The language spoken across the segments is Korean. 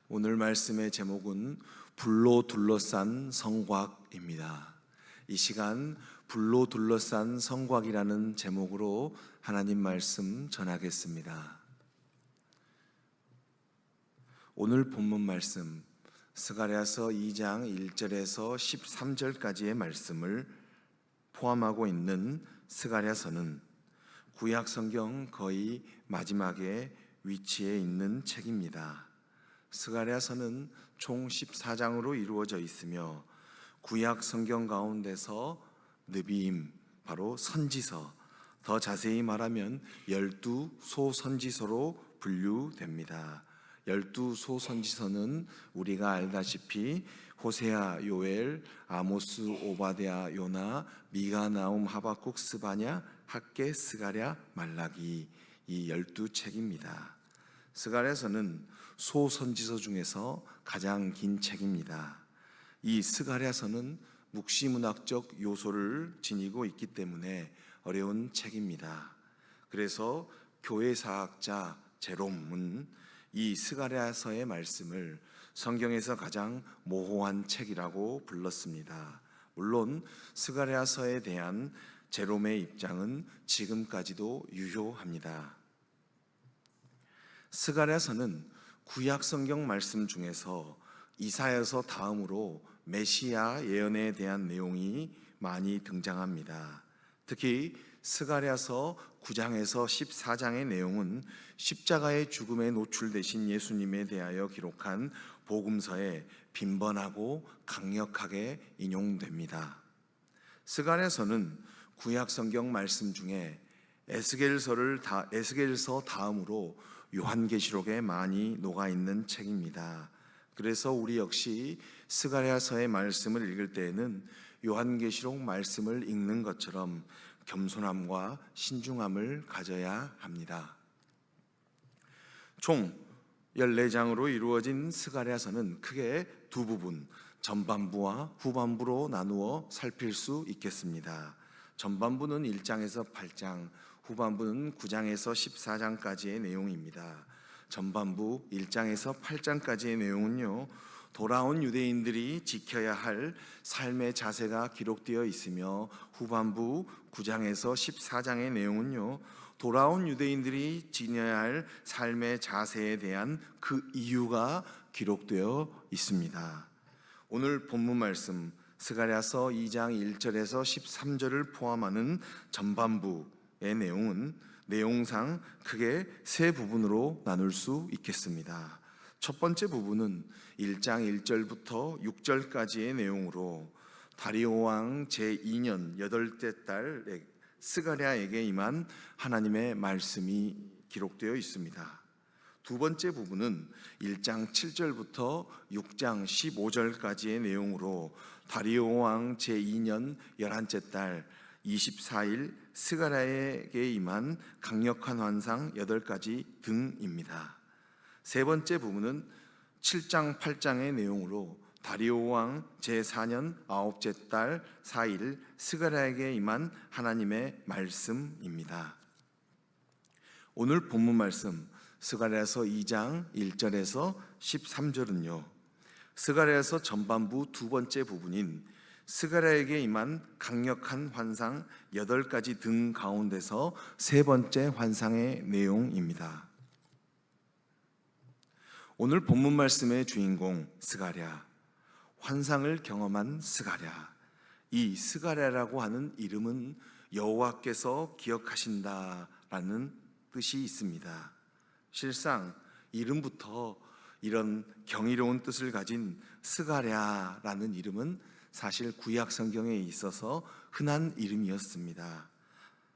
오늘 말씀의 제목은 불로 둘러싼 성곽입니다. 이 시간 불로 둘러싼 성곽이라는 제목으로 하나님 말씀 전하겠습니다. 오늘 본문 말씀 스가랴서 2장 1절에서 13절까지의 말씀을 포함하고 있는 스가랴서는 구약 성경 거의 마지막에 위치해 있는 책입니다. 스가랴서는 총 14장으로 이루어져 있으며 구약 성경 가운데서 느비임, 바로 선지서, 더 자세히 말하면 12소 선지서로 분류됩니다. 12소 선지서는 우리가 알다시피 호세아, 요엘, 아모스, 오바댜, 요나, 미가, 나움, 하박국, 스바냐, 학개, 스가랴, 말라기, 이 12책입니다. 스가랴서는 소선지서 중에서 가장 긴 책입니다. 이 스가랴서는 묵시문학적 요소를 지니고 있기 때문에 어려운 책입니다. 그래서 교회사학자 제롬은 이 스가랴서의 말씀을 성경에서 가장 모호한 책이라고 불렀습니다. 물론 스가랴서에 대한 제롬의 입장은 지금까지도 유효합니다. 스가랴서는 구약 성경 말씀 중에서 이사야서 다음으로 메시아 예언에 대한 내용이 많이 등장합니다. 특히 스가랴서 9장에서 14장의 내용은 십자가의 죽음에 노출되신 예수님에 대하여 기록한 복음서에 빈번하고 강력하게 인용됩니다. 스가랴서는 구약 성경 말씀 중에 에스겔서 다음으로 요한계시록에 많이 녹아있는 책입니다. 그래서 우리 역시 스가랴서의 말씀을 읽을 때에는 요한계시록 말씀을 읽는 것처럼 겸손함과 신중함을 가져야 합니다. 총 14장으로 이루어진 스가랴서는 크게 두 부분, 전반부와 후반부로 나누어 살필 수 있겠습니다. 전반부는 1장에서 8장, 후반부는 9장에서 14장까지의 내용입니다. 전반부 1장에서 8장까지의 내용은요, 돌아온 유대인들이 지켜야 할 삶의 자세가 기록되어 있으며, 후반부 9장에서 14장의 내용은요, 돌아온 유대인들이 지녀야 할 삶의 자세에 대한 그 이유가 기록되어 있습니다. 오늘 본문 말씀 스가랴서 2장 1절에서 13절을 포함하는 전반부의 내용은 내용상 크게 세 부분으로 나눌 수 있겠습니다. 첫 번째 부분은 1장 1절부터 6절까지의 내용으로 다리오 왕 제2년 8째 달 스가랴에게 임한 하나님의 말씀이 기록되어 있습니다. 두 번째 부분은 1장 7절부터 6장 15절까지의 내용으로 다리오 왕 제2년 11째 달 24일 스가랴에게 임한 강력한 환상 8가지 등입니다. 세 번째 부분은 7장 8장의 내용으로 다리오 왕 제4년 9째 달 4일 스가랴에게 임한 하나님의 말씀입니다. 오늘 본문 말씀 스가랴서 2장 1절에서 13절은요, 스가랴서 전반부 두 번째 부분인 스가랴에게 임한 강력한 환상 8가지 등 가운데서 세 번째 환상의 내용입니다. 오늘 본문 말씀의 주인공 스가랴, 환상을 경험한 스가랴, 이 스가랴라고 하는 이름은 여호와께서 기억하신다라는 뜻이 있습니다. 실상 이름부터 이런 경이로운 뜻을 가진 스가랴라는 이름은 사실 구약 성경에 있어서 흔한 이름이었습니다.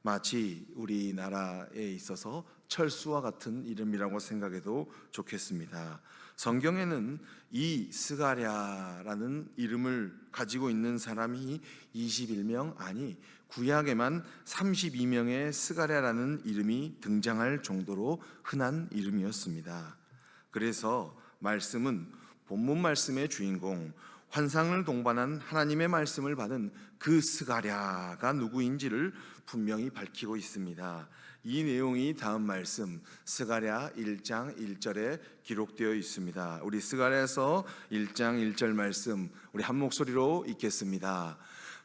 마치 우리나라에 있어서 철수와 같은 이름이라고 생각해도 좋겠습니다. 성경에는 이 스가랴라는 이름을 가지고 있는 사람이 21명, 아니 구약에만 32명의 스가랴라는 이름이 등장할 정도로 흔한 이름이었습니다. 그래서 말씀은 본문 말씀의 주인공 환상을 동반한 하나님의 말씀을 받은 그 스가랴가 누구인지를 분명히 밝히고 있습니다. 이 내용이 다음 말씀 스가랴 1장 1절에 기록되어 있습니다. 우리 스가랴에서 1장 1절 말씀 우리 한 목소리로 읽겠습니다.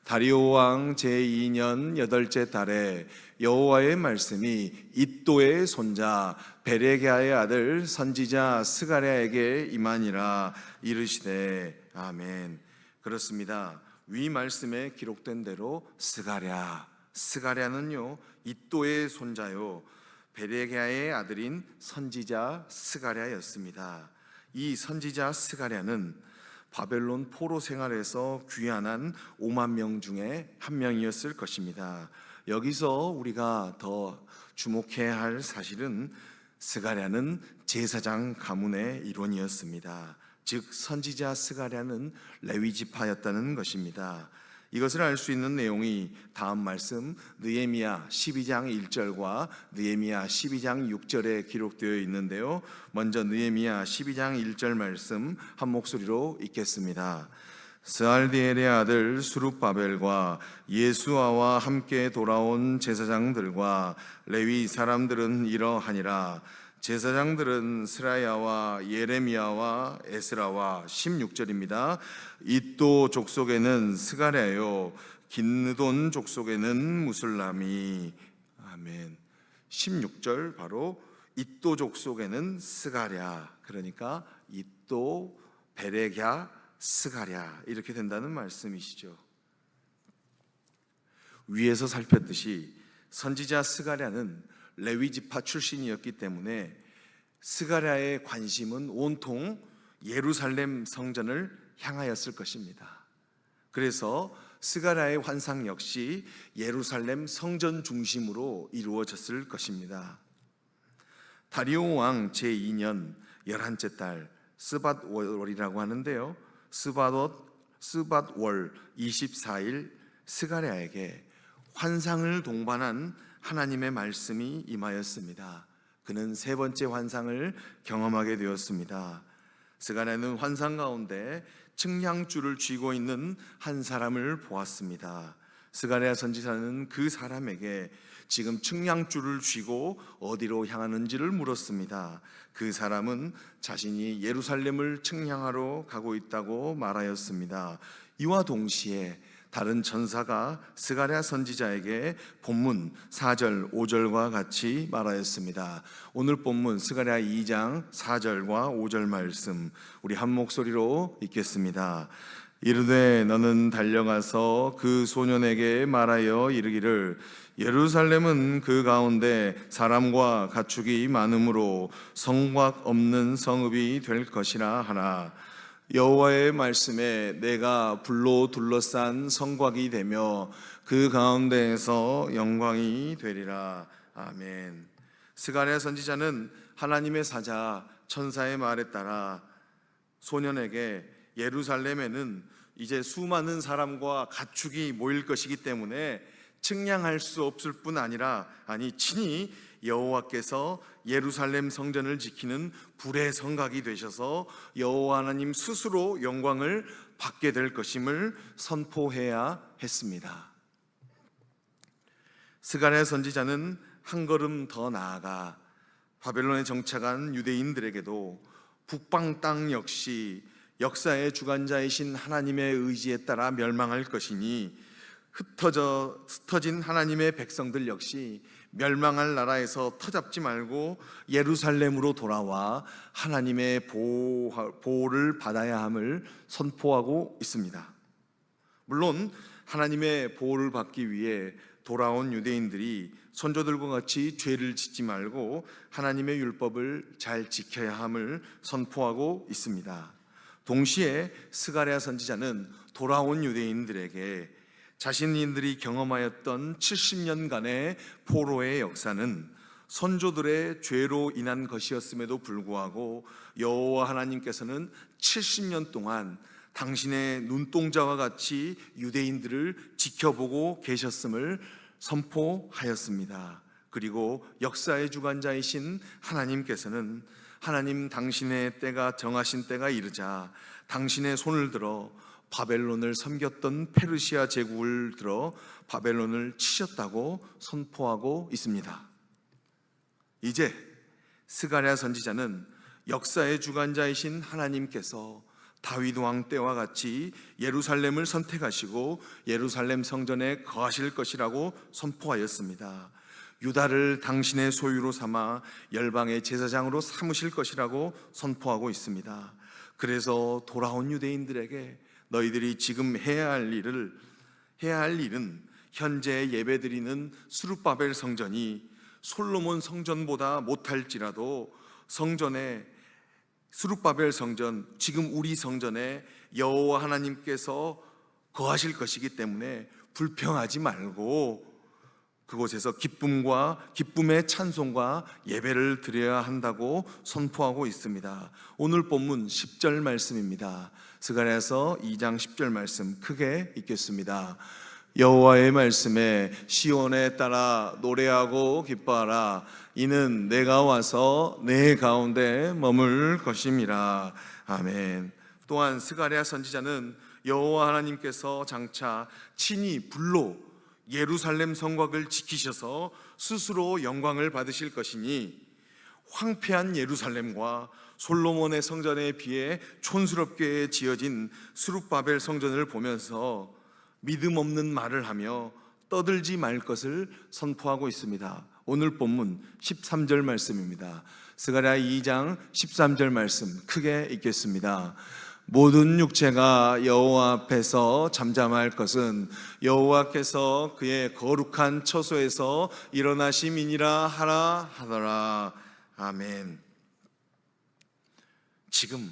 다리오 왕 제2년 8째 달에 여호와의 말씀이 이도의 손자 베레기야의 아들 선지자 스가랴에게 임하니라. 이르시되 아멘. 그렇습니다. 위 말씀에 기록된 대로 스가랴는요 이도의 손자요 베레기야의 아들인 선지자 스가랴였습니다. 이 선지자 스가랴는 바벨론 포로 생활에서 귀환한 5만 명 중에 한 명이었을 것입니다. 여기서 우리가 더 주목해야 할 사실은 스가랴는 제사장 가문의 일원이었습니다. 즉 선지자 스가랴는 레위 지파였다는 것입니다. 이것을 알 수 있는 내용이 다음 말씀 느헤미야 12장 1절과 느헤미야 12장 6절에 기록되어 있는데요. 먼저 느헤미야 12장 1절 말씀 한 목소리로 읽겠습니다. 스알디엘의 아들 수룹바벨과 예수아와 함께 돌아온 제사장들과 레위 사람들은 이러하니라. 제사장들은 스라야와 예레미야와 에스라와 16절입니다. 이또 족속에는 스가랴요 긴느돈 족속에는 무술람이. 아멘. 16절 바로 이또 족속에는 스가랴, 그러니까 이또 베레기야 스가랴 이렇게 된다는 말씀이시죠. 위에서 살폈듯이 선지자 스가랴는 레위 지파 출신이었기 때문에 스가랴의 관심은 온통 예루살렘 성전을 향하였을 것입니다. 그래서 스가랴의 환상 역시 예루살렘 성전 중심으로 이루어졌을 것입니다. 다리오 왕 제2년 11째 달 스밧월이라고 하는데요, 스밧월 24일 스가랴에게 환상을 동반한 하나님의 말씀이 임하였습니다. 그는 세 번째 환상을 경험하게 되었습니다. 스가랴는 환상 가운데 측량줄을 쥐고 있는 한 사람을 보았습니다. 스가랴 선지자는 그 사람에게 지금 측량줄을 쥐고 어디로 향하는지를 물었습니다. 그 사람은 자신이 예루살렘을 측량하러 가고 있다고 말하였습니다. 이와 동시에 다른 천사가 스가랴 선지자에게 본문 4절 5절과 같이 말하였습니다. 오늘 본문 스가랴 2장 4절과 5절 말씀 우리 한 목소리로 읽겠습니다. 이르되 너는 달려가서 그 소년에게 말하여 이르기를 예루살렘은 그 가운데 사람과 가축이 많으므로 성곽 없는 성읍이 될 것이라 하나. 여호와의 말씀에 내가 불로 둘러싼 성곽이 되며 그 가운데에서 영광이 되리라. 아멘. 스가랴 선지자는 하나님의 사자 천사의 말에 따라 소년에게 예루살렘에는 이제 수많은 사람과 가축이 모일 것이기 때문에 측량할 수 없을 뿐 아니라 친히 여호와께서 예루살렘 성전을 지키는 불의 성곽이 되셔서 여호와 하나님 스스로 영광을 받게 될 것임을 선포해야 했습니다. 스가랴 선지자는 한 걸음 더 나아가 바벨론에 정착한 유대인들에게도 북방 땅 역시 역사의 주관자이신 하나님의 의지에 따라 멸망할 것이니 흩어진 하나님의 백성들 역시 멸망할 나라에서 터잡지 말고 예루살렘으로 돌아와 하나님의 보호를 받아야 함을 선포하고 있습니다. 물론 하나님의 보호를 받기 위해 돌아온 유대인들이 선조들과 같이 죄를 짓지 말고 하나님의 율법을 잘 지켜야 함을 선포하고 있습니다. 동시에 스가랴 선지자는 돌아온 유대인들에게 자신들이 경험하였던 70년간의 포로의 역사는 선조들의 죄로 인한 것이었음에도 불구하고 여호와 하나님께서는 70년 동안 당신의 눈동자와 같이 유대인들을 지켜보고 계셨음을 선포하였습니다. 그리고 역사의 주관자이신 하나님께서는 하나님 당신의 때가 정하신 때가 이르자 당신의 손을 들어 바벨론을 섬겼던 페르시아 제국을 들어 바벨론을 치셨다고 선포하고 있습니다. 이제 스가랴 선지자는 역사의 주관자이신 하나님께서 다윗 왕 때와 같이 예루살렘을 선택하시고 예루살렘 성전에 거하실 것이라고 선포하였습니다. 유다를 당신의 소유로 삼아 열방의 제사장으로 삼으실 것이라고 선포하고 있습니다. 그래서 돌아온 유대인들에게 너희들이 지금 해야 할 일은 현재 예배드리는 스룹바벨 성전이 솔로몬 성전보다 못할지라도 성전에 스룹바벨 성전, 지금 우리 성전에 여호와 하나님께서 거하실 것이기 때문에 불평하지 말고 그곳에서 기쁨의 찬송과 예배를 드려야 한다고 선포하고 있습니다. 오늘 본문 10절 말씀입니다. 스가랴서 2장 10절 말씀 크게 읽겠습니다. 여호와의 말씀에 시온에 따라 노래하고 기뻐하라. 이는 내가 와서 내 가운데 머물 것임이라. 아멘. 또한 스가랴 선지자는 여호와 하나님께서 장차 친히 불로 예루살렘 성곽을 지키셔서 스스로 영광을 받으실 것이니 황폐한 예루살렘과 솔로몬의 성전에 비해 촌스럽게 지어진 스룹바벨 성전을 보면서 믿음 없는 말을 하며 떠들지 말 것을 선포하고 있습니다. 오늘 본문 13절 말씀입니다. 스가랴 2장 13절 말씀 크게 읽겠습니다. 모든 육체가 여호와 앞에서 잠잠할 것은 여호와께서 그의 거룩한 처소에서 일어나심이니라 하라 하더라. 아멘. 지금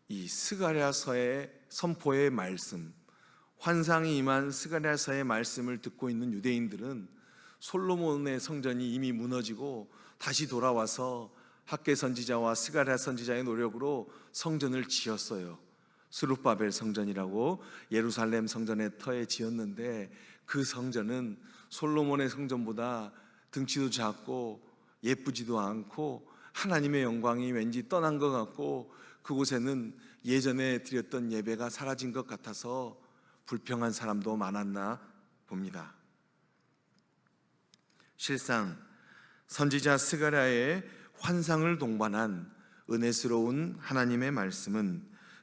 이 스가랴서의 선포의 말씀, 환상이 임한 스가랴서의 말씀을 듣고 있는 유대인들은 솔로몬의 성전이 이미 무너지고 다시 돌아와서 학개 선지자와 스가랴 선지자의 노력으로 성전을 지었어요. 스룹바벨 성전이라고 예루살렘 성전의 터에 지었는데 그 성전은 솔로몬의 성전보다 등치도 작고 예쁘지도 않고 하나님의 영광이 왠지 떠난 것 같고 그곳에는 예전에 드렸던 예배가 사라진 것 같아서 불평한 사람도 많았나 봅니다. 실상 선지자 스가랴의 환상을 동반한 은혜스러운 하나님의 말씀은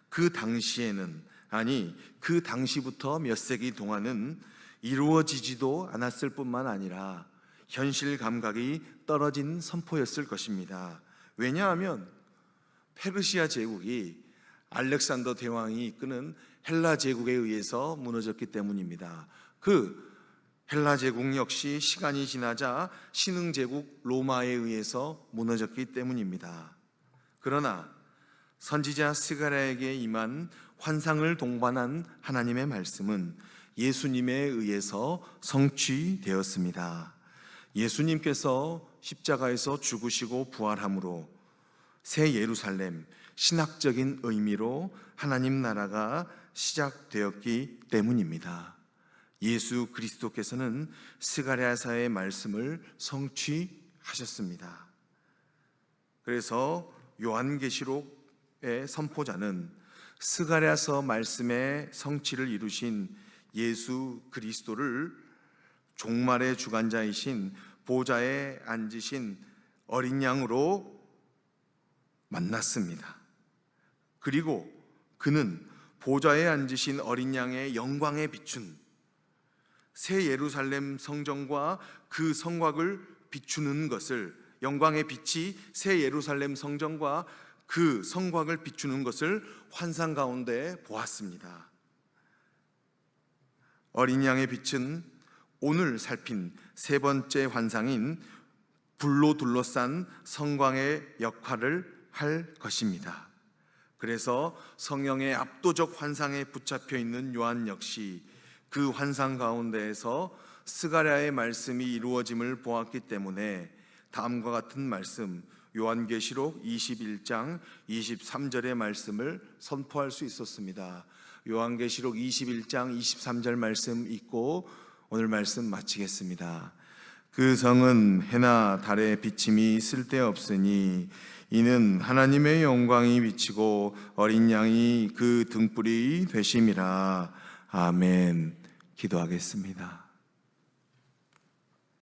그 당시에는, 아니 그 당시부터 몇 세기 동안은 이루어지지도 않았을 뿐만 아니라 현실 감각이 떨어진 선포였을 것입니다. 왜냐하면 페르시아 제국이 알렉산더 대왕이 이끄는 헬라 제국에 의해서 무너졌기 때문입니다. 그 헬라 제국 역시 시간이 지나자 신흥 제국 로마에 의해서 무너졌기 때문입니다. 그러나 선지자 스가랴에게 임한 환상을 동반한 하나님의 말씀은 예수님에 의해서 성취되었습니다. 예수님께서 십자가에서 죽으시고 부활함으로 새 예루살렘, 신학적인 의미로 하나님 나라가 시작되었기 때문입니다. 예수 그리스도께서는 스가랴서의 말씀을 성취하셨습니다. 그래서 요한계시록의 선포자는 스가랴서 말씀의 성취를 이루신 예수 그리스도를 종말의 주관자이신 보좌에 앉으신 어린 양으로 만났습니다. 그리고 그는 보좌에 앉으신 어린 양의 영광에 비춘 새 예루살렘 성전과 그 성곽을 비추는 것을, 영광의 빛이 새 예루살렘 성전과 그 성곽을 비추는 것을 환상 가운데 보았습니다. 어린 양의 빛은 오늘 살핀 세 번째 환상인 불로 둘러싼 성광의 역할을 할 것입니다. 그래서 성령의 압도적 환상에 붙잡혀 있는 요한 역시 그 환상 가운데에서 스가랴의 말씀이 이루어짐을 보았기 때문에 다음과 같은 말씀, 요한계시록 21장 23절의 말씀을 선포할 수 있었습니다. 요한계시록 21장 23절 말씀 읽고 오늘 말씀 마치겠습니다. 그 성은 해나 달의 비침이 쓸데없으니 이는 하나님의 영광이 비치고 어린 양이 그 등불이 되심이라. 아멘. 기도하겠습니다.